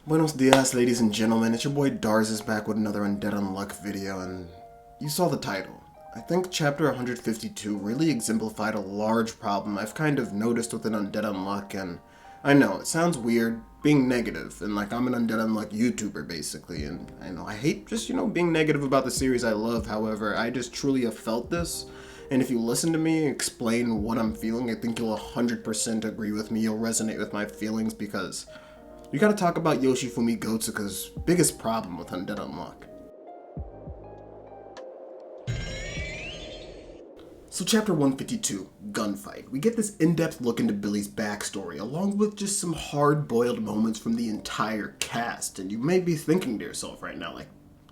Buenos dias, ladies and gentlemen. It's your boy Darz is back with another Undead Unluck video, and you saw the title. I think chapter 152 really exemplified a large problem I've kind of noticed within Undead Unluck, and I know, it sounds weird being negative, and like I'm an Undead Unluck YouTuber basically, and I know I hate just, being negative about the series I love. However, I just truly have felt this, and if you listen to me explain what I'm feeling, I think you'll 100% agree with me, you'll resonate with my feelings, because you gotta talk about Yoshifumi Gotsuka's biggest problem with Undead Unluck. So chapter 152, Gunfight. We get this in-depth look into Billy's backstory, along with just some hard-boiled moments from the entire cast, and you may be thinking to yourself right now, like,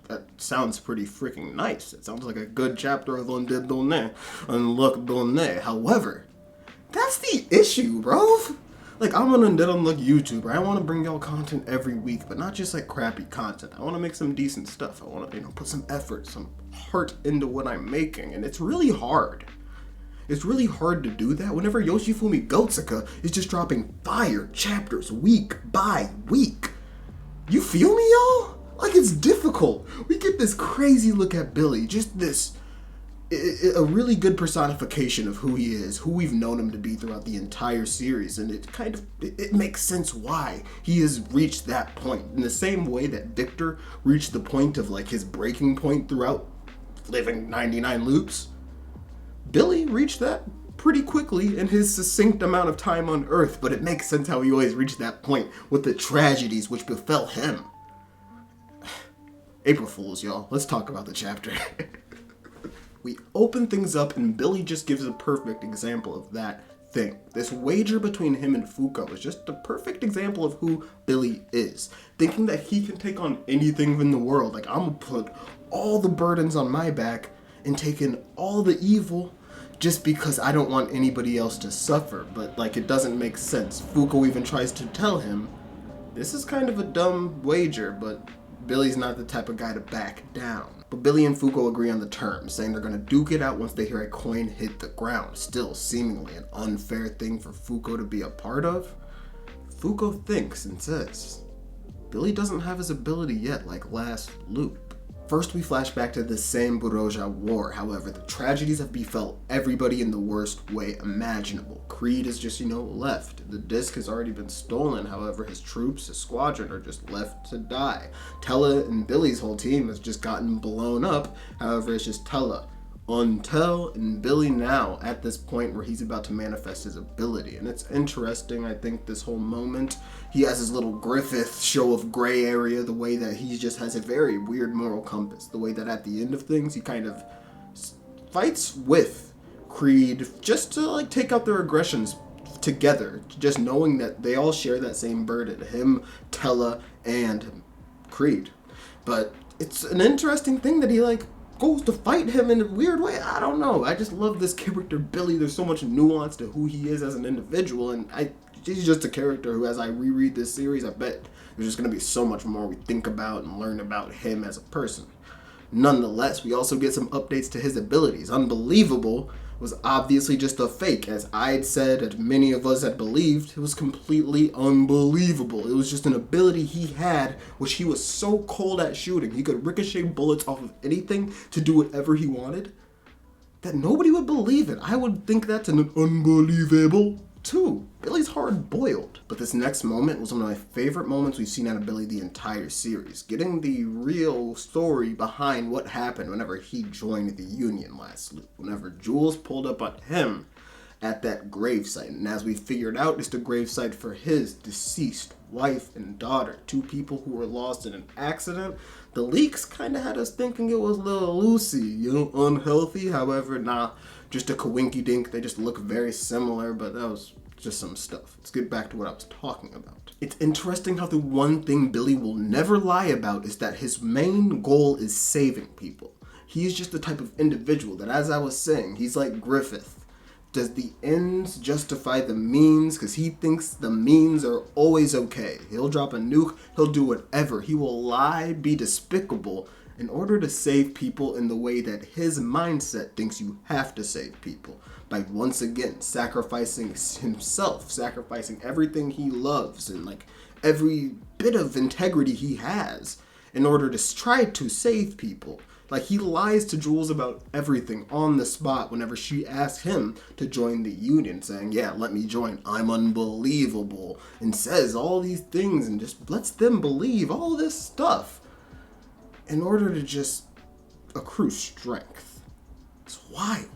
that sounds pretty freaking nice. It sounds like a good chapter of Undead Unluck. However, that's the issue, bro. Like, I'm an Undead Unluck YouTuber. I want to bring y'all content every week, but not just like crappy content. I want to make some decent stuff. I want to, put some effort, some heart into what I'm making, and it's really hard. It's really hard to do that whenever Yoshifumi Gotsuka is just dropping fire chapters week by week. You feel me, y'all? Like, it's difficult. We get this crazy look at Billy, just this a really good personification of who he is, who we've known him to be throughout the entire series, and it makes sense why he has reached that point. In the same way that Victor reached the point of like his breaking point throughout living 99 loops, Billy reached that pretty quickly in his succinct amount of time on Earth, but it makes sense how he always reached that point with the tragedies which befell him. April Fools, y'all. Let's talk about the chapter. We open things up and Billy just gives a perfect example of that thing. This wager between him and Fuko is just a perfect example of who Billy is. Thinking that he can take on anything in the world. Like, I'm gonna put all the burdens on my back and take in all the evil just because I don't want anybody else to suffer. But, like, it doesn't make sense. Fuko even tries to tell him, this is kind of a dumb wager, but Billy's not the type of guy to back down. But Billy and Fuko agree on the terms, saying they're going to duke it out once they hear a coin hit the ground. Still seemingly an unfair thing for Fuko to be a part of. Fuko thinks and says, Billy doesn't have his ability yet like last loop. First we flash back to the same Buroja war. However, the tragedies have befell everybody in the worst way imaginable. Creed is just, left. The disc has already been stolen. However, his troops, his squadron are just left to die. Tella and Billy's whole team has just gotten blown up. However, it's just Tella, Untel, and Billy now at this point where he's about to manifest his ability. And it's interesting, I think, this whole moment. He has his little Griffith show of gray area, the way that he just has a very weird moral compass. The way that at the end of things, he kind of fights with Creed just to like take out their aggressions together. Just knowing that they all share that same burden. Him, Tella, and Creed. But it's an interesting thing that he goes to fight him in a weird way. I don't know. I just love this character, Billy. There's so much nuance to who he is as an individual, and he's just a character who, as I reread this series, I bet there's just going to be so much more we think about and learn about him as a person. Nonetheless, we also get some updates to his abilities. Unbelievable was obviously just a fake. As I'd said, and many of us had believed, it was completely unbelievable. It was just an ability he had, which he was so cold at shooting. He could ricochet bullets off of anything to do whatever he wanted, that nobody would believe it. I would think that's an unbelievable too. Billy's hard-boiled. But this next moment was one of my favorite moments we've seen out of Billy the entire series. Getting the real story behind what happened whenever he joined the Union last loop. Whenever Jules pulled up on him at that gravesite. And as we figured out, it's the gravesite for his deceased wife and daughter. Two people who were lost in an accident. The leaks kind of had us thinking it was little Lucy, unhealthy. However, nah, just a coinky-dink. They just look very similar, but that was just some stuff. Let's get back to what I was talking about. It's interesting how the one thing Billy will never lie about is that his main goal is saving people. He's just the type of individual that, as I was saying, he's like Griffith. Does the ends justify the means? Because he thinks the means are always okay. He'll drop a nuke, he'll do whatever. He will lie, be despicable, in order to save people in the way that his mindset thinks you have to save people. By once again sacrificing himself, sacrificing everything he loves, and every bit of integrity he has in order to try to save people. Like, he lies to Jules about everything on the spot whenever she asks him to join the union, saying, yeah, let me join, I'm unbelievable, and says all these things and just lets them believe all this stuff in order to just accrue strength. It's wild.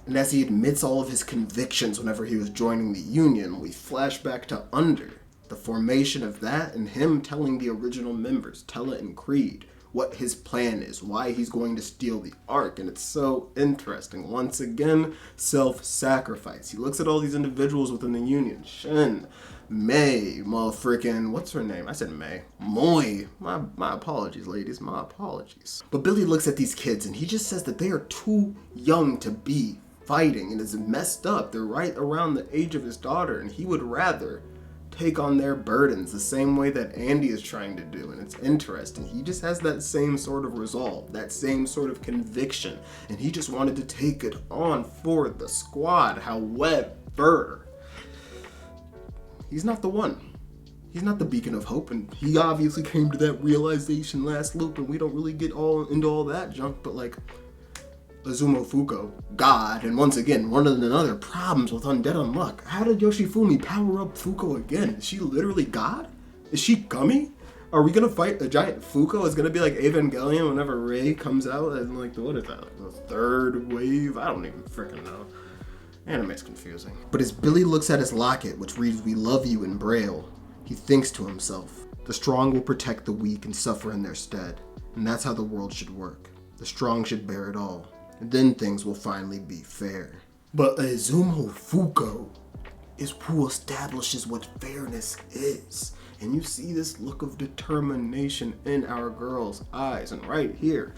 And as he admits all of his convictions whenever he was joining the union, we flash back to Under, the formation of that, and him telling the original members, Tella and Creed, what his plan is, why he's going to steal the Ark. And it's so interesting. Once again, self-sacrifice. He looks at all these individuals within the union. Shin, May, motherfrickin', what's her name? I said May. Moy. My apologies, ladies. My apologies. But Billy looks at these kids and he just says that they are too young to be fighting and is messed up. They're right around the age of his daughter, and he would rather take on their burdens the same way that Andy is trying to do. And it's interesting. He just has that same sort of resolve, that same sort of conviction, and he just wanted to take it on for the squad. However, he's not the one. He's not the beacon of hope, and he obviously came to that realization last loop, and we don't really get all into all that junk, but like, Izumo Fuko, God, and once again, one of the other problems with Undead Unluck. How did Yoshifumi power up Fuko again? Is she literally God? Is she Gummy? Are we gonna fight a giant Fuko? It's gonna be like Evangelion whenever Rei comes out and like, what is that, like the third wave? I don't even freaking know. Anime's confusing. But as Billy looks at his locket, which reads, "We love you" in Braille, he thinks to himself, the strong will protect the weak and suffer in their stead. And that's how the world should work. The strong should bear it all. And then things will finally be fair. But Izumo Fuko is who establishes what fairness is. And you see this look of determination in our girl's eyes. And right here,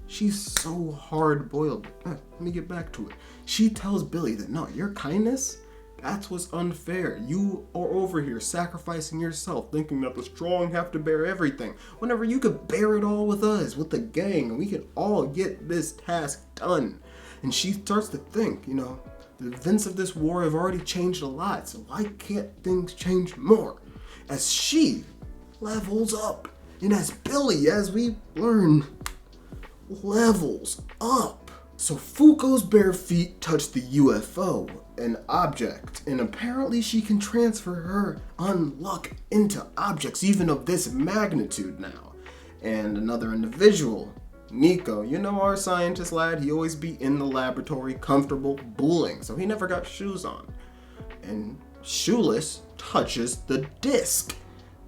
she's so hard-boiled. Let me get back to it. She tells Billy that, no, your kindness, that's what's unfair. You are over here sacrificing yourself, thinking that the strong have to bear everything, whenever you could bear it all with us, with the gang, and we can all get this task done. And she starts to think, you know, the events of this war have already changed a lot, so why can't things change more? As she levels up, and as Billy, as we learn, levels up. So Fuko's bare feet touch the UFO, an object, and apparently she can transfer her unluck into objects even of this magnitude now. And another individual, Nico, you know our scientist lad, he always be in the laboratory, comfortable, booling, so he never got shoes on. And Shoeless touches the disc.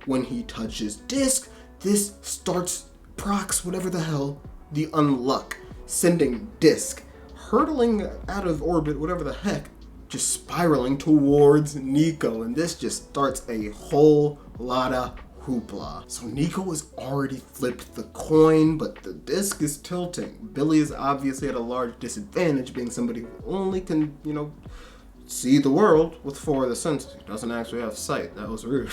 When he touches disc, this starts, procs, whatever the hell, the unluck, sending disc, hurtling out of orbit, whatever the heck, just spiraling towards Nico, and this just starts a whole lot of hoopla. So Nico has already flipped the coin, but the disc is tilting. Billy is obviously at a large disadvantage, being somebody who only can, you know, see the world with 4 of the senses. He doesn't actually have sight. That was rude.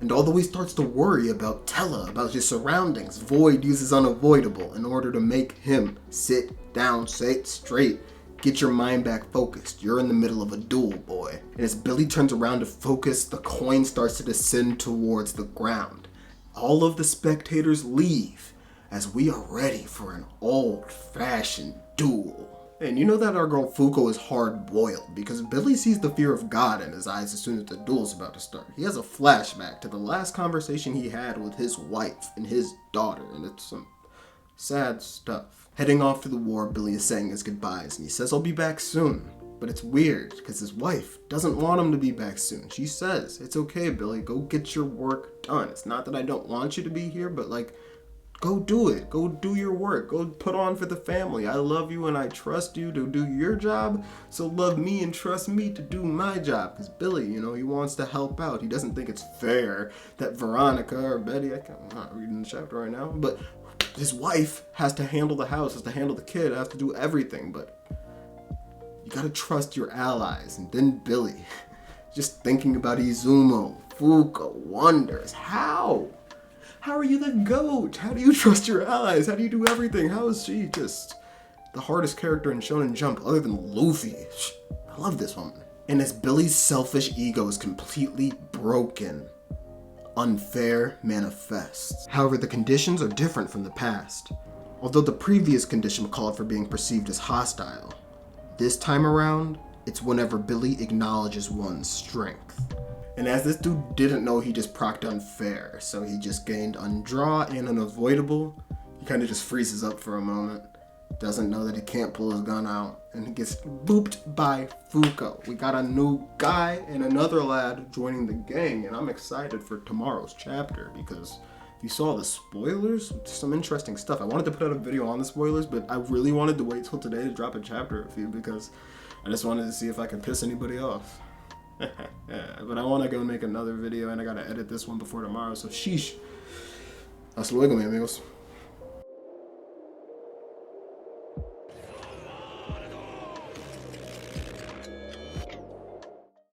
And although he starts to worry about Tella, about his surroundings, Void uses unavoidable in order to make him sit down, sit straight. Get your mind back focused. You're in the middle of a duel, boy. And as Billy turns around to focus, the coin starts to descend towards the ground. All of the spectators leave as we are ready for an old-fashioned duel. And you know that our girl Fuko is hard-boiled because Billy sees the fear of God in his eyes as soon as the duel's about to start. He has a flashback to the last conversation he had with his wife and his daughter, and it's some sad stuff. Heading off to the war, Billy is saying his goodbyes, and he says, I'll be back soon. But it's weird, because his wife doesn't want him to be back soon. She says, it's okay, Billy, go get your work done. It's not that I don't want you to be here, but like, go do it. Go do your work. Go put on for the family. I love you and I trust you to do your job, so love me and trust me to do my job. Because Billy, you know, he wants to help out. He doesn't think it's fair that Veronica or Betty, I'm not reading the chapter right now, but his wife has to handle the house, has to handle the kid, has to do everything, but you gotta trust your allies. And then Billy, just thinking about Izumo, Fuko, wonders, how are you the GOAT? How do you trust your allies? How do you do everything? How is she just the hardest character in Shonen Jump other than Luffy? I love this woman. And as Billy's selfish ego is completely broken, unfair manifests. However, the conditions are different from the past. Although the previous condition called for being perceived as hostile, this time around, it's whenever Billy acknowledges one's strength. And as this dude didn't know, he just procced unfair, so he just gained undraw and unavoidable. He kind of just freezes up for a moment, doesn't know that he can't pull his gun out, and he gets booped by Fuko. We got a new guy and another lad joining the gang, and I'm excited for tomorrow's chapter because if you saw the spoilers, some interesting stuff. I wanted to put out a video on the spoilers, but I really wanted to wait till today to drop a chapter review because I just wanted to see if I could piss anybody off. But I want to go make another video and I gotta edit this one before tomorrow, so sheesh. Hasta luego, mi amigos.